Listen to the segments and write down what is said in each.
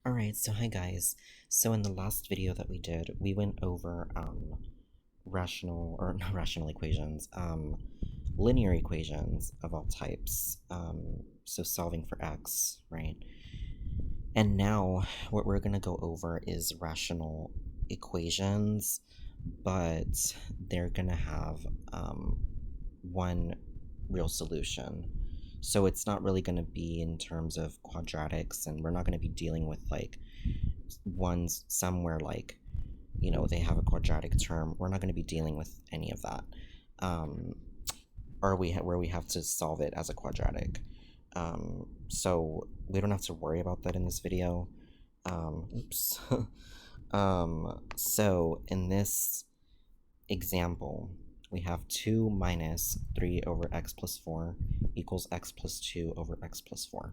Alright, so hi guys. So in the last video that we did, we went over rational, or not rational equations, linear equations of all types. So solving for x, right? And now what we're gonna go over is rational equations, but they're gonna have one real solution. So it's not really going to be in terms of quadratics, and we're not going to be dealing with like ones somewhere like, they have a quadratic term. We're not going to be dealing with any of that. Or where we have to solve it as a quadratic. So we don't have to worry about that in this video. Oops. So in this example, we have 2 minus 3 over x plus 4 equals x plus 2 over x plus 4.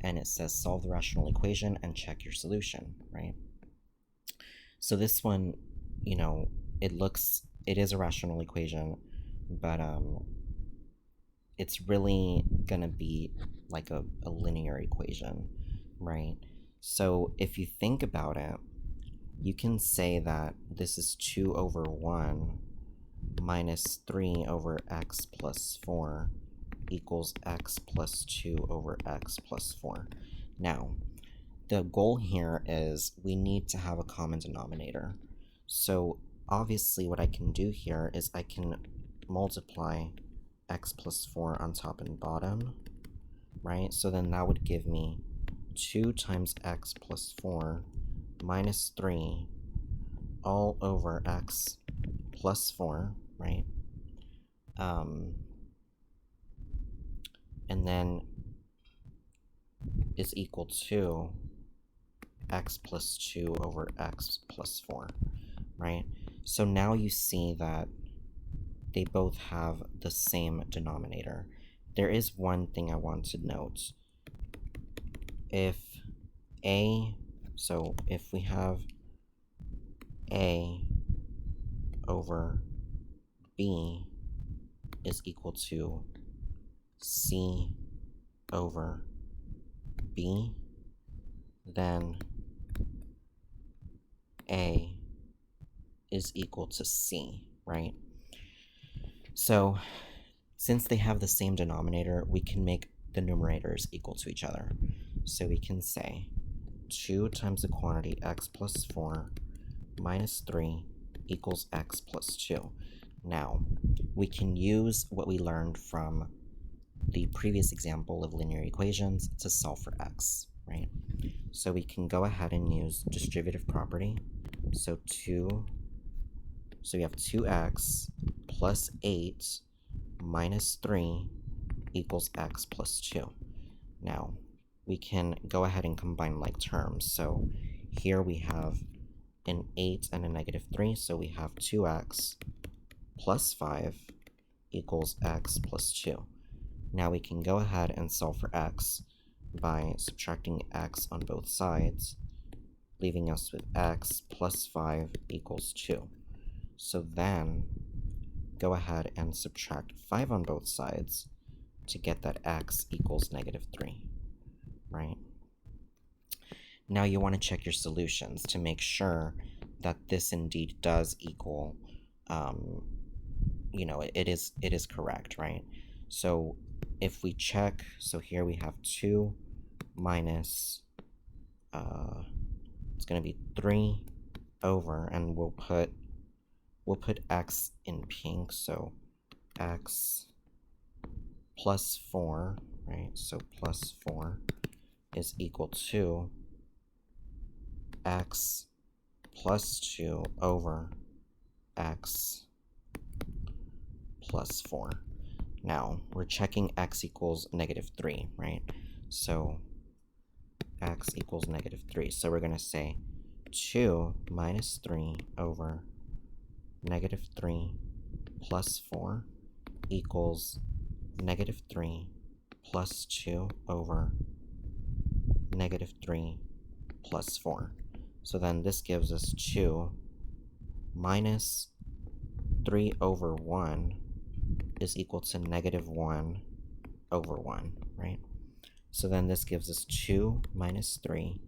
And it says solve the rational equation and check your solution, right? So this one, it is a rational equation, but it's really gonna be like a linear equation, right? So if you think about it, you can say that this is 2 over 1 minus 3 over x plus 4 equals x plus 2 over x plus 4. Now, the goal here is we need to have a common denominator. So obviously what I can do here is I can multiply x plus 4 on top and bottom, right? So then that would give me 2 times x plus 4 minus 3 all over x plus 4, right? And then is equal to x plus 2 over x plus 4, right? So now you see that they both have the same denominator. There is one thing I want to note. If we have a over b is equal to c over b, then a is equal to c, right? So since they have the same denominator, we can make the numerators equal to each other. So we can say 2 times the quantity x plus 4 minus 3 equals x plus 2. Now, we can use what we learned from the previous example of linear equations to solve for x, right? So we can go ahead and use distributive property. So we have 2x plus 8 minus 3 equals x plus 2. Now, we can go ahead and combine like terms. So here we have an 8 and a negative 3, so we have 2x plus 5 equals x plus 2. Now we can go ahead and solve for x by subtracting x on both sides, leaving us with x plus 5 equals 2. So then, go ahead and subtract 5 on both sides to get that x equals negative 3, right? Now you want to check your solutions to make sure that this indeed does equal, it is correct, right? So if we check, so here we have 2 minus, it's going to be 3 over, and we'll put x in pink, so x plus 4, right? So plus 4 is equal to x plus 2 over x plus 4. Now, we're checking x equals negative 3, right? So x equals negative 3. So we're going to say 2 minus 3 over negative 3 plus 4 equals negative 3 plus 2 over negative 3 plus 4. So then this gives us 2 minus 3 over 1 is equal to negative 1 over 1, right? So then this gives us 2 minus 3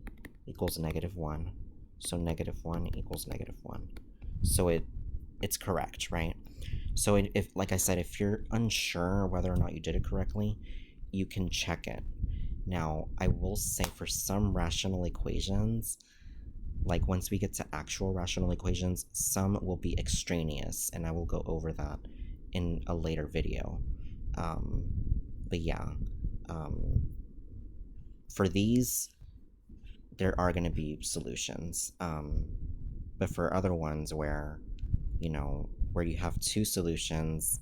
equals -1. So -1 equals -1. So it's correct, right? So if, like I said, if you're unsure whether or not you did it correctly, you can check it. Now, I will say for some rational equations, like once we get to actual rational equations, some will be extraneous, and I will go over that in a later video. But yeah, for these, there are going to be solutions. But for other ones where, where you have two solutions,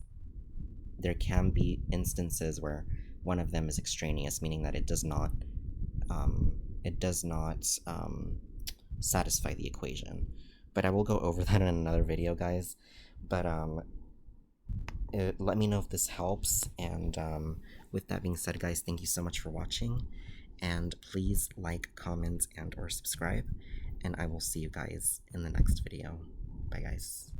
there can be instances where one of them is extraneous, meaning that um, it does not satisfy the equation. But I will go over that in another video, guys. But let me know if this helps. And with that being said, guys, thank you so much for watching. And please like, comment, and or subscribe. And I will see you guys in the next video. Bye, guys.